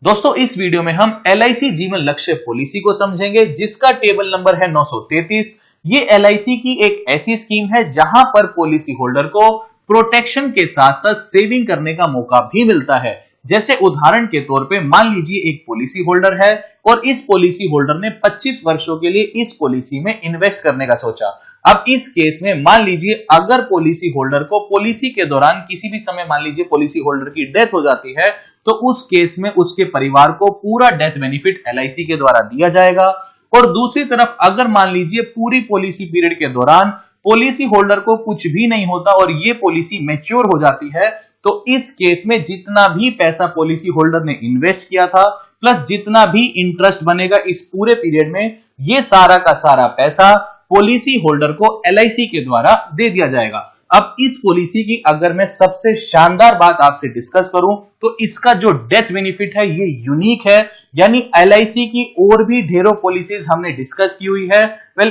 दोस्तों इस वीडियो में हम LIC जीवन लक्ष्य पॉलिसी को समझेंगे जिसका टेबल नंबर है 933। ये LIC की एक ऐसी स्कीम है जहां पर पॉलिसी होल्डर को प्रोटेक्शन के साथ साथ सेविंग करने का मौका भी मिलता है। जैसे उदाहरण के तौर पे मान लीजिए एक पॉलिसी होल्डर है और इस पॉलिसी होल्डर ने 25 वर्षों के लिए इस पॉलिसी में इन्वेस्ट करने का सोचा। अब इस केस में मान लीजिए अगर पॉलिसी होल्डर को पॉलिसी के दौरान किसी भी समय मान लीजिए पॉलिसी होल्डर की डेथ हो जाती है तो उस केस में उसके परिवार को पूरा डेथ बेनिफिट LIC के द्वारा दिया जाएगा। और दूसरी तरफ अगर मान लीजिए पूरी पॉलिसी पीरियड के दौरान पॉलिसी होल्डर को कुछ भी नहीं होता और ये पॉलिसी मैच्योर हो जाती है तो इस केस में जितना भी पैसा पॉलिसी होल्डर ने इन्वेस्ट किया था प्लस जितना भी इंटरेस्ट बनेगा इस पूरे पीरियड में ये सारा का सारा पैसा पॉलिसी होल्डर को LIC के द्वारा दे दिया जाएगा। अब इस पॉलिसी की अगर मैं सबसे शानदार बात आपसे डिस्कस करूं तो इसका जो डेथ बेनिफिट है ये यूनिक है। यानी LIC की और भी ढेरों पॉलिसीज हमने डिस्कस की हुई है।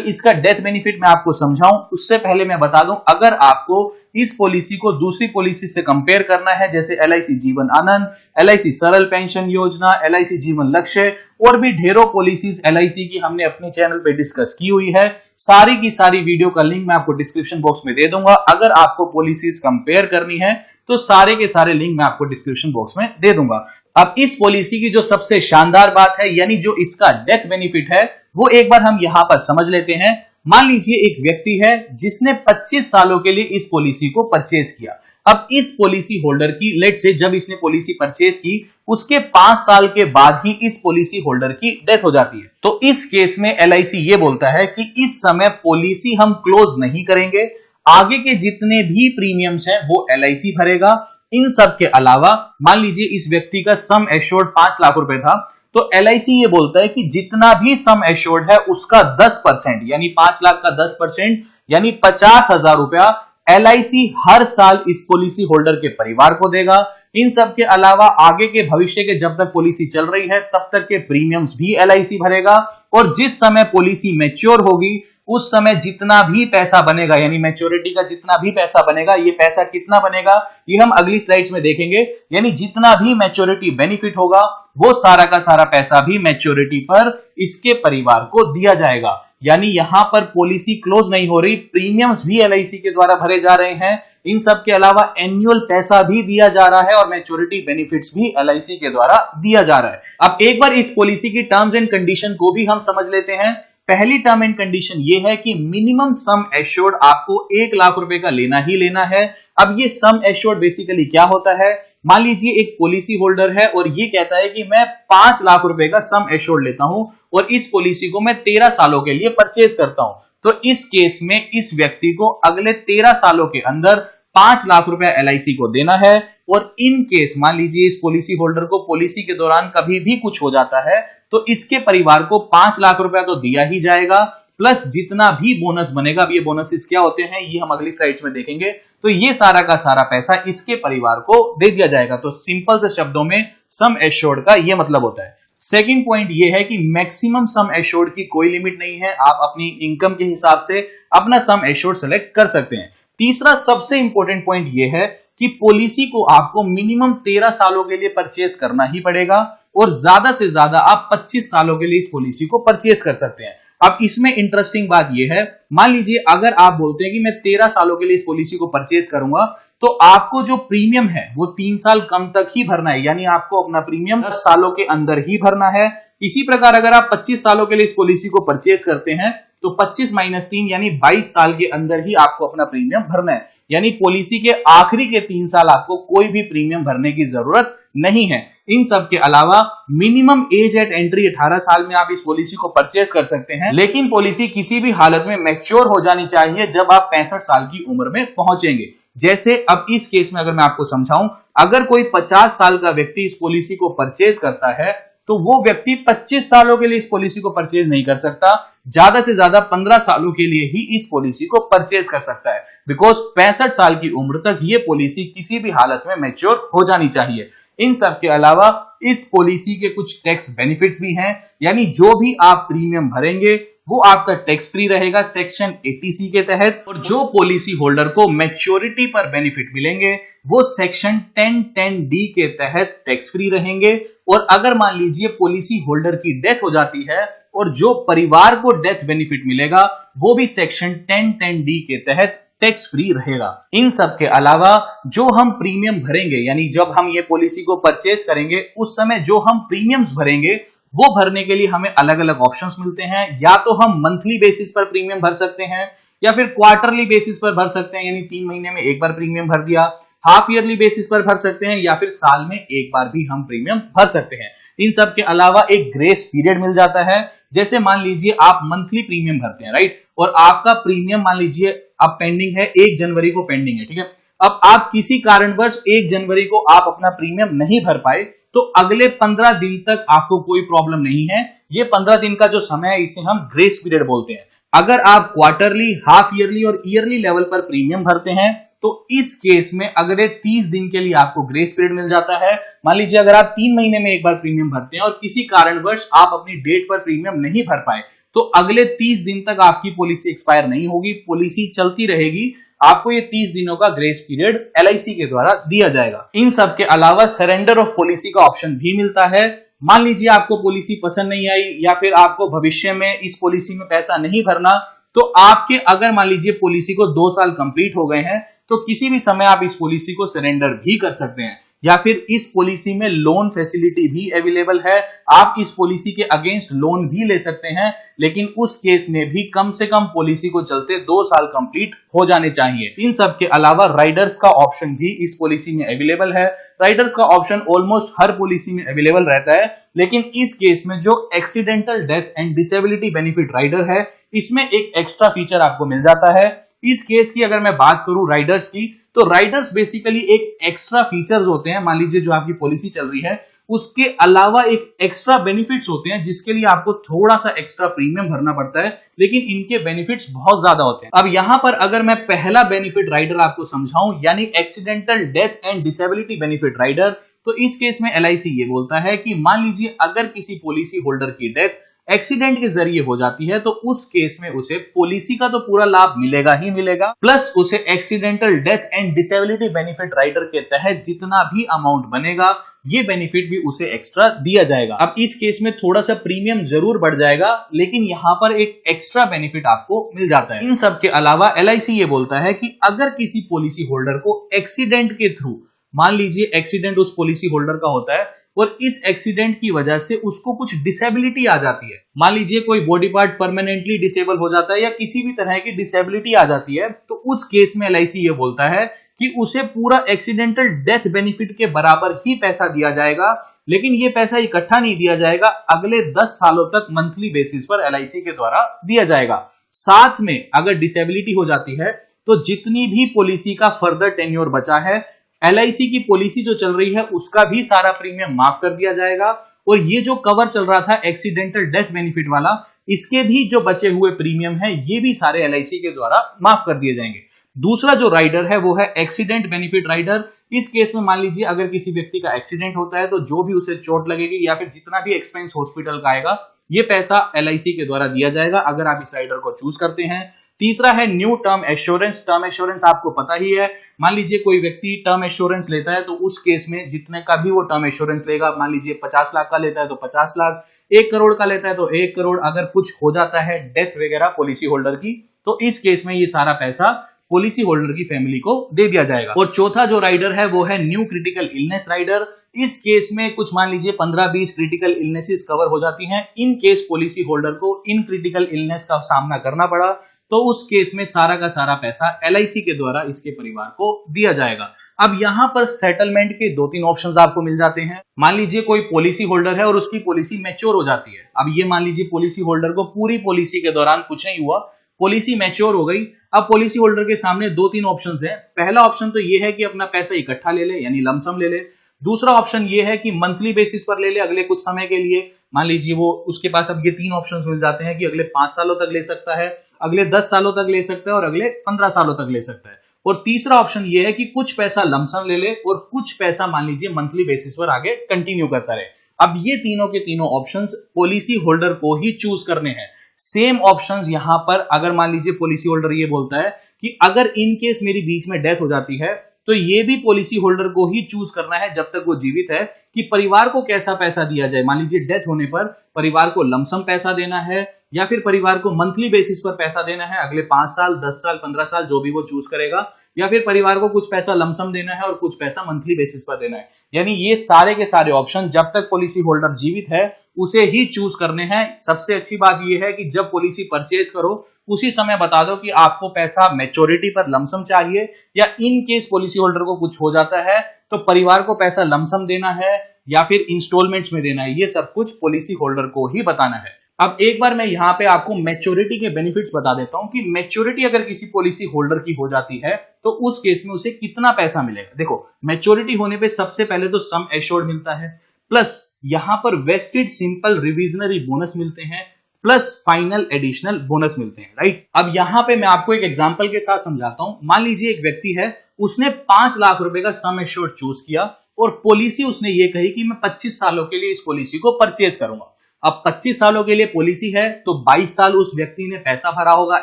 इसका डेथ बेनिफिट मैं आपको समझाऊं उससे पहले मैं बता दूं अगर आपको इस पॉलिसी को दूसरी पॉलिसी से कंपेयर करना है जैसे LIC जीवन आनंद, LIC सरल पेंशन योजना, LIC जीवन लक्ष्य और भी ढेरों पॉलिसीज LIC की हमने अपने चैनल पे डिस्कस की हुई है। सारी की सारी वीडियो का लिंक मैं आपको डिस्क्रिप्शन बॉक्स में दे दूंगा। अगर आपको पॉलिसीज कंपेयर करनी है तो सारे के सारे लिंक मैं आपको डिस्क्रिप्शन बॉक्स में दे दूंगा। अब इस पॉलिसी की जो सबसे शानदार बात है यानी जो इसका डेथ बेनिफिट है वो एक बार हम यहां पर समझ लेते हैं। मान लीजिए एक व्यक्ति है जिसने 25 सालों के लिए इस पॉलिसी को परचेज किया। अब इस पॉलिसी होल्डर की लेट से जब इसने पॉलिसी परचेज की उसके 5 साल के बाद ही इस पॉलिसी होल्डर की डेथ हो जाती है। तो इस केस में LIC ये बोलता है कि इस समय पॉलिसी हम क्लोज नहीं करेंगे, आगे के जितने भी प्रीमियम्स हैं वो LIC भरेगा। इन सब के अलावा मान लीजिए इस व्यक्ति का सम एश्योर्ड 5 लाख रुपए था तो LIC ये बोलता है कि जितना भी सम एश्योर्ड है उसका 10% यानी 5 लाख का 10% यानी 50,000 रुपया LIC हर साल इस पॉलिसी होल्डर के परिवार को देगा। इन सब के अलावा आगे के भविष्य के जब तक पॉलिसी चल रही है तब तक के प्रीमियम्स भी LIC भरेगा और जिस समय पॉलिसी मैच्योर होगी उस समय जितना भी पैसा बनेगा यानी मैच्योरिटी का जितना भी पैसा बनेगा, ये पैसा कितना बनेगा ये हम अगली स्लाइड्स में देखेंगे। यानी जितना भी मैच्योरिटी बेनिफिट होगा वो सारा का सारा पैसा भी मैच्योरिटी पर इसके परिवार को दिया जाएगा। यानी यहां पर पॉलिसी क्लोज नहीं हो रही, प्रीमियम्स भी LIC के द्वारा भरे जा रहे हैं। इन सब के अलावा एनुअल पैसा भी दिया जा रहा है और मैच्योरिटी बेनिफिट्स भी LIC के द्वारा दिया जा रहा है। अब एक बार इस पॉलिसी की टर्म्स एंड कंडीशन को भी हम समझ लेते हैं। पहली टर्म एंड कंडीशन ये है कि मिनिमम सम एश्योर्ड आपको 1 लाख रुपए का लेना ही लेना है। अब ये सम एश्योर्ड बेसिकली क्या होता है, मान लीजिए एक पॉलिसी होल्डर है और ये कहता है कि मैं 5 लाख रुपए का सम एश्योर्ड लेता हूं और इस पॉलिसी को मैं 13 सालों के लिए परचेज करता हूं। तो इस केस में इस व्यक्ति को अगले 13 सालों के अंदर 5 लाख रुपया LIC को देना है। और इन केस मान लीजिए इस पॉलिसी होल्डर को पॉलिसी के दौरान कभी भी कुछ हो जाता है तो इसके परिवार को 5 लाख रुपया तो दिया ही जाएगा प्लस जितना भी बोनस बनेगा। अब ये बोनसेस क्या होते हैं ये हम अगली स्लाइड्स में देखेंगे। तो ये सारा का सारा पैसा इसके परिवार को दे दिया जाएगा। तो सिंपल से शब्दों में सम एश्योर्ड का ये मतलब होता है। सेकंड पॉइंट ये है कि मैक्सिमम सम एश्योर्ड की कोई लिमिट नहीं है, आप अपनी इनकम के हिसाब से अपना सम एश्योर्ड सेलेक्ट कर सकते हैं। तीसरा सबसे इंपॉर्टेंट पॉइंट ये है कि पॉलिसी को आपको मिनिमम 13 सालों के लिए परचेज करना ही पड़ेगा और ज्यादा से ज्यादा आप 25 सालों के लिए इस पॉलिसी को परचेज कर सकते हैं। अब इसमें इंटरेस्टिंग बात यह है, मान लीजिए अगर आप बोलते हैं कि मैं 13 सालों के लिए इस पॉलिसी को परचेज करूंगा तो आपको जो प्रीमियम है वो 3 साल कम तक ही भरना है, यानी आपको अपना प्रीमियम 10 सालों के अंदर ही भरना है। इसी प्रकार अगर आप 25 सालों के लिए इस पॉलिसी को परचेज करते हैं तो 25 - 3 यानी 22 साल के अंदर ही आपको अपना प्रीमियम भरना है। यानी पॉलिसी के आखिरी के 3 साल आपको कोई भी प्रीमियम भरने की जरूरत नहीं है। इन सब के अलावा मिनिमम एज एट एंट्री 18 साल में आप इस पॉलिसी को परचेज कर सकते हैं, लेकिन पॉलिसी किसी भी हालत में मैच्योर हो जानी चाहिए जब आप 65 साल की उम्र में पहुंचेंगे। जैसे अब इस केस में अगर मैं आपको समझाऊं, अगर कोई 50 साल का व्यक्ति इस पॉलिसी को परचेज करता है तो वो व्यक्ति 25 सालों के लिए इस पॉलिसी को परचेज नहीं कर सकता, ज्यादा से ज्यादा 15 सालों के लिए ही इस पॉलिसी को परचेज कर सकता है। बिकॉज 65 साल की उम्र तक ये पॉलिसी किसी भी हालत में मैच्योर हो जानी चाहिए। इन सब के अलावा इस पॉलिसी के कुछ टैक्स बेनिफिट्स भी हैं, यानी जो भी आप प्रीमियम भरेंगे वो आपका टैक्स फ्री रहेगा सेक्शन 80C के तहत। और जो पॉलिसी होल्डर को मैच्योरिटी पर बेनिफिट मिलेंगे वो सेक्शन 1010D के तहत टैक्स फ्री रहेंगे। और अगर मान लीजिए पॉलिसी होल्डर की डेथ हो जाती है और जो परिवार को डेथ बेनिफिट मिलेगा वो भी सेक्शन 1010D के तहत टैक्स फ्री रहेगा। इन सब के अलावा जो हम प्रीमियम भरेंगे, यानी जब हम ये पॉलिसी को परचेज करेंगे उस समय जो हम प्रीमियम्स भरेंगे वो भरने के लिए हमें अलग अलग ऑप्शंस मिलते हैं। या तो हम मंथली बेसिस पर प्रीमियम भर सकते हैं या फिर क्वार्टरली बेसिस पर भर सकते हैं, यानी 3 महीने में एक बार प्रीमियम भर दिया, हाफ ईयरली बेसिस पर भर सकते हैं या फिर साल में एक बार भी हम प्रीमियम भर सकते हैं। इन सब के अलावा एक ग्रेस पीरियड मिल जाता है। जैसे मान लीजिए आप मंथली प्रीमियम भरते हैं, राइट, और आपका प्रीमियम मान लीजिए अब पेंडिंग है, 1 जनवरी को पेंडिंग है, ठीक है। अब आप किसी कारणवश 1 जनवरी को आप अपना प्रीमियम नहीं भर पाए तो अगले 15 दिन तक आपको कोई प्रॉब्लम नहीं है। ये 15 दिन का जो समय है इसे हम ग्रेस पीरियड बोलते हैं। अगर आप क्वार्टरली, हाफ ईयरली और ईयरली लेवल पर प्रीमियम भरते हैं तो इस केस में अगले 30 दिन के लिए आपको ग्रेस पीरियड मिल जाता है। मान लीजिए अगर आप 3 महीने में एक बार प्रीमियम भरते हैं और किसी कारणवश आप अपनी डेट पर प्रीमियम नहीं भर पाए तो अगले 30 दिन तक आपकी पॉलिसी एक्सपायर नहीं होगी, पॉलिसी चलती रहेगी। आपको ये 30 दिनों का ग्रेस पीरियड LIC के द्वारा दिया जाएगा। इन सब के अलावा सरेंडर ऑफ पॉलिसी का ऑप्शन भी मिलता है। मान लीजिए आपको पॉलिसी पसंद नहीं आई या फिर आपको भविष्य में इस पॉलिसी में पैसा नहीं भरना, तो आपके अगर मान लीजिए पॉलिसी को 2 साल कंप्लीट हो गए हैं तो किसी भी समय आप इस पॉलिसी को सरेंडर भी कर सकते हैं। या फिर इस पॉलिसी में लोन फैसिलिटी भी अवेलेबल है, आप इस पॉलिसी के अगेंस्ट लोन भी ले सकते हैं, लेकिन उस केस में भी कम से कम पॉलिसी को चलते 2 साल कंप्लीट हो जाने चाहिए। इन सब के अलावा राइडर्स का ऑप्शन भी इस पॉलिसी में अवेलेबल है। राइडर्स का ऑप्शन ऑलमोस्ट हर पॉलिसी में अवेलेबल रहता है, लेकिन इस केस में जो accidental death and disability benefit rider है इसमें एक एक्स्ट्रा फीचर आपको मिल जाता है। इस केस की अगर मैं बात करूं राइडर्स की, तो राइडर्स बेसिकली एक एक्स्ट्रा फीचर्स होते हैं। मान लीजिए जो आपकी पॉलिसी चल रही है उसके अलावा एक एक्स्ट्रा बेनिफिट्स होते हैं जिसके लिए आपको थोड़ा सा एक्स्ट्रा प्रीमियम भरना पड़ता है, लेकिन इनके बेनिफिट्स बहुत ज्यादा होते हैं। अब यहां पर अगर मैं पहला बेनिफिट राइडर आपको समझाऊं, यानी accidental death and disability benefit rider, तो इस केस में LIC ये बोलता है कि मान लीजिए अगर किसी पॉलिसी होल्डर की डेथ एक्सीडेंट के जरिए हो जाती है तो उस केस में उसे पॉलिसी का तो पूरा लाभ मिलेगा ही मिलेगा, प्लस उसे accidental death and disability benefit rider के तहत जितना भी अमाउंट बनेगा ये बेनिफिट भी उसे एक्स्ट्रा दिया जाएगा। अब इस केस में थोड़ा सा प्रीमियम जरूर बढ़ जाएगा, लेकिन यहां पर एक एक्स्ट्रा बेनिफिट आपको मिल जाता है। इन सब के अलावा LIC ये बोलता है कि अगर किसी पॉलिसी होल्डर को एक्सीडेंट के थ्रू, मान लीजिए एक्सीडेंट उस पॉलिसी होल्डर का होता है और इस एक्सीडेंट की वजह से उसको कुछ डिसेबिलिटी आ जाती है, मान लीजिए कोई बॉडी पार्ट परमानेंटली डिसेबल हो जाता है या किसी भी तरह की डिसेबिलिटी आ जाती है, तो उस केस में LIC ये बोलता है कि उसे पूरा एक्सीडेंटल डेथ बेनिफिट के बराबर ही पैसा दिया जाएगा, लेकिन ये पैसा इकट्ठा नहीं दिया जाएगा, अगले 10 सालों तक मंथली बेसिस पर LIC के द्वारा दिया जाएगा। साथ में अगर डिसेबिलिटी हो जाती है तो जितनी भी पॉलिसी का फर्दर टेन्योर बचा है, LIC की पॉलिसी जो चल रही है उसका भी सारा प्रीमियम माफ कर दिया जाएगा, और ये जो कवर चल रहा था एक्सीडेंटल डेथ बेनिफिट वाला, इसके भी जो बचे हुए प्रीमियम है ये भी सारे LIC के द्वारा माफ कर दिए जाएंगे। दूसरा जो राइडर है वो है एक्सीडेंट बेनिफिट राइडर। इस केस में मान लीजिए अगर किसी व्यक्ति का एक्सीडेंट होता है तो जो भी उसे चोट लगेगी या फिर जितना भी एक्सपेंस हॉस्पिटल का आएगा ये पैसा LIC के द्वारा दिया जाएगा अगर आप इस राइडर को चूज करते हैं। तीसरा है new term assurance. Term assurance आपको पता ही है, मान लीजिए कोई व्यक्ति टर्म एश्योरेंस लेता है तो उस केस में जितने का भी वो टर्म एश्योरेंस लेगा, मान लीजिए 50 लाख का लेता है तो 50 लाख, 1 करोड़ का लेता है तो 1 करोड़, अगर कुछ हो जाता है डेथ वगैरह पॉलिसी होल्डर की तो इस केस में ये सारा पैसा पॉलिसी होल्डर की फैमिली को दे दिया जाएगा। और चौथा जो राइडर है वो है न्यू क्रिटिकल इलनेस राइडर। इस केस में कुछ मान लीजिए 15-20 क्रिटिकल इलनेसेस कवर हो जाती हैं। इन केस पॉलिसी होल्डर को इन क्रिटिकल इलनेस का सामना करना पड़ा तो उस केस में सारा का सारा पैसा LIC के द्वारा इसके परिवार को दिया जाएगा। अब यहां पर सेटलमेंट के 2-3 ऑप्शंस आपको मिल जाते हैं। मान लीजिए कोई पॉलिसी होल्डर है और उसकी पॉलिसी मैच्योर हो जाती है। अब ये मान लीजिए पॉलिसी होल्डर को पूरी पॉलिसी के दौरान कुछ नहीं हुआ, पॉलिसी मैच्योर हो गई। अब पॉलिसी होल्डर के सामने 2-3 ऑप्शंस हैं। पहला ऑप्शन तो ये है कि अपना पैसा इकट्ठा ले ले, यानी लमसम ले ले। दूसरा ऑप्शन ये है कि मंथली बेसिस पर ले ले अगले कुछ समय के लिए। मान लीजिए वो उसके पास अब ये 3 ऑप्शंस मिल जाते हैं कि अगले 5 सालों तक ले सकता है, अगले 10 सालों तक ले सकता है और अगले 15 सालों तक ले सकता है। और तीसरा ऑप्शन ये है कि कुछ पैसा लमसम ले ले और कुछ पैसा मान लीजिए मंथली बेसिस पर आगे कंटिन्यू करता रहे। अब ये तीनों के तीनों ऑप्शंस पॉलिसी होल्डर को ही चूज करने हैं। सेम ऑप्शंस यहां पर अगर मान लीजिए पॉलिसी होल्डर ये बोलता है कि अगर इन केस मेरी बीच में डेथ हो जाती है तो ये भी पॉलिसी होल्डर को ही चूज करना है जब तक वो जीवित है कि परिवार को कैसा पैसा दिया जाए। मान लीजिए डेथ होने पर परिवार को लमसम पैसा देना है या फिर परिवार को मंथली बेसिस पर पैसा देना है अगले 5 साल, 10 साल, 15 साल जो भी वो चूज करेगा, या फिर परिवार को कुछ पैसा लमसम देना है और कुछ पैसा मंथली बेसिस पर देना है। यानी ये सारे के सारे ऑप्शन जब तक पॉलिसी होल्डर जीवित है उसे ही चूज करने हैं। सबसे अच्छी बात यह है कि जब पॉलिसी परचेज करो उसी समय बता दो कि आपको पैसा मैच्योरिटी पर लमसम चाहिए, या इन केस पॉलिसी होल्डर को कुछ हो जाता है तो परिवार को पैसा लमसम देना है या फिर इंस्टॉलमेंट्स में देना है। ये सब कुछ पॉलिसी होल्डर को ही बताना है। अब एक बार मैं यहाँ पे आपको मैच्योरिटी के बेनिफिट्स बता देता हूं कि मैच्योरिटी अगर किसी पॉलिसी होल्डर की हो जाती है तो उस केस में उसे कितना पैसा मिलेगा। देखो, मैच्योरिटी होने पे सबसे पहले तो सम एश्योर्ड मिलता है, प्लस यहां पर वेस्टेड सिंपल रिविजनरी बोनस मिलते हैं, प्लस फाइनल एडिशनल बोनस मिलते हैं, राइट। अब यहां पे मैं आपको एक एग्जांपल के साथ समझाता हूं। मान लीजिए एक व्यक्ति है, उसने 5 लाख रुपए का सम एश्योर्ड चूज किया और पॉलिसी उसने ये कही कि मैं 25 सालों के लिए इस पॉलिसी को परचेज करूंगा। अब 25 सालों के लिए पॉलिसी है तो 22 साल उस व्यक्ति ने पैसा भरा होगा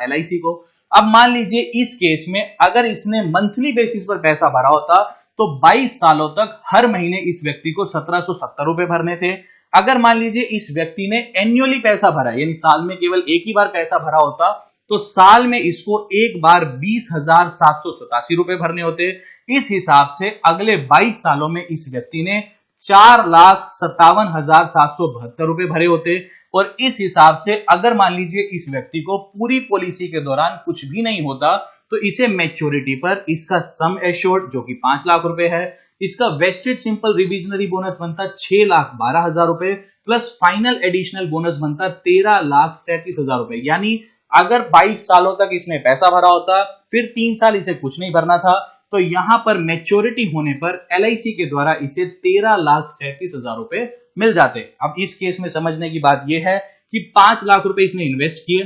LIC को। अब मान लीजिए इस केस में अगर इसने मंथली बेसिस पर पैसा भरा होता तो 22 सालों तक हर महीने इस व्यक्ति को 1770 रुपए भरने थे। अगर मान लीजिए इस व्यक्ति ने एन्युअली पैसा भरा, यानी साल में केवल एक ही बार पैसा भरा होता, तो साल में इसको एक बार 20,787 रुपए भरने होते। इस हिसाब से अगले 22 सालों में इस व्यक्ति ने 4,57,772 रुपए भरे होते। और इस हिसाब से अगर मान लीजिए इस व्यक्ति को पूरी पॉलिसी के दौरान कुछ भी नहीं होता तो इसे मैच्योरिटी पर इसका सम एश्योर्ड जो कि 5 लाख रुपए है, इसका वेस्टेड सिंपल रिविजनरी बोनस बनता 6,12,000 रुपए, प्लस फाइनल एडिशनल बोनस बनता 13,37,000 रुपए। यानी अगर 22 सालों तक इसने पैसा भरा होता, फिर 3 साल इसे कुछ नहीं भरना था, तो यहां पर मैच्योरिटी होने पर LIC के द्वारा इसे 13,37,000 रुपए मिल जाते। अब इस केस में समझने की बात यह है कि 5 लाख रुपए इसने इन्वेस्ट किए,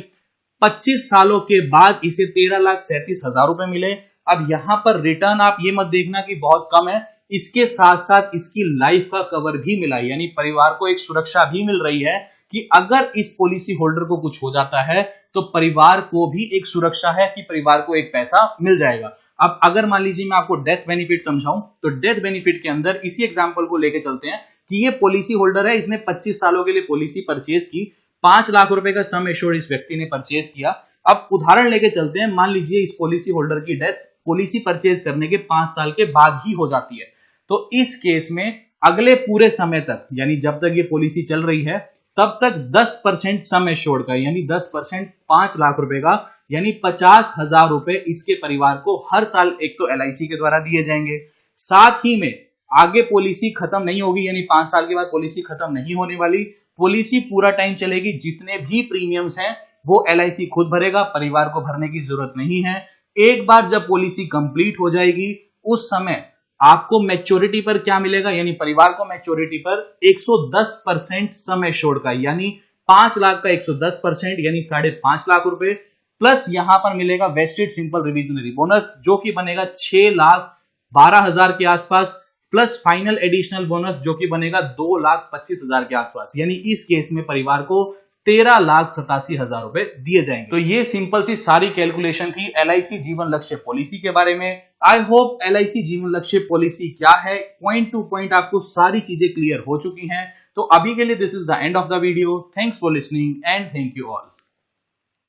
25 सालों के बाद इसे 13,37,000 रुपए मिले। अब यहां पर रिटर्न आप ये मत देखना कि बहुत कम है, इसके साथ साथ इसकी लाइफ का कवर भी मिला है, यानी परिवार को एक सुरक्षा भी मिल रही है कि अगर इस पॉलिसी होल्डर को कुछ हो जाता है तो परिवार को भी एक सुरक्षा है कि परिवार को एक पैसा मिल जाएगा। अब अगर मान लीजिए मैं आपको डेथ बेनिफिट समझाऊं तो डेथ बेनिफिट के अंदर इसी एग्जांपल को लेके चलते हैं कि ये पॉलिसी होल्डर है, इसने 25 सालों के लिए पॉलिसी परचेज की, 5 लाख रुपए का सम एश्योर्ड इस व्यक्ति ने परचेज किया। अब उदाहरण लेके चलते हैं, मान लीजिए इस पॉलिसी होल्डर की डेथ पॉलिसी परचेज करने के 5 साल के बाद ही हो जाती है, तो इस केस में अगले पूरे समय तक, यानी जब तक ये पॉलिसी चल रही है तब तक 10% सम एश्योर्ड का, यानी 10% 5 लाख रुपए का, यानी 50,000 रुपए इसके परिवार को हर साल एक तो LIC के द्वारा दिए जाएंगे। साथ ही में आगे पॉलिसी खत्म नहीं होगी, यानी 5 साल के बाद पॉलिसी खत्म नहीं होने वाली, पॉलिसी पूरा टाइम चलेगी। जितने भी प्रीमियम्स हैं वो LIC खुद भरेगा, परिवार को भरने की जरूरत नहीं है। एक बार जब पॉलिसी कंप्लीट हो जाएगी उस समय आपको मैच्योरिटी पर क्या मिलेगा, यानी परिवार को मैच्योरिटी पर 110% सम एश्योर्ड का, यानी 5 लाख का 110% यानी 5.5 लाख रुपए, प्लस यहां पर मिलेगा वेस्टेड सिंपल रिविजनरी बोनस जो कि बनेगा 6,12,000 के आसपास, प्लस फाइनल एडिशनल बोनस जो कि बनेगा 2,25,000 के आसपास। यानी इस केस में परिवार को 13,87,000 रुपए दिए जाएंगे। तो ये सिंपल सी सारी कैलकुलेशन थी LIC जीवन लक्ष्य पॉलिसी के बारे में। आई होप LIC जीवन लक्ष्य पॉलिसी क्या है, पॉइंट टू पॉइंट आपको सारी चीजें क्लियर हो चुकी हैं। तो अभी के लिए this is the end of the video. Thanks for listening and thank you all.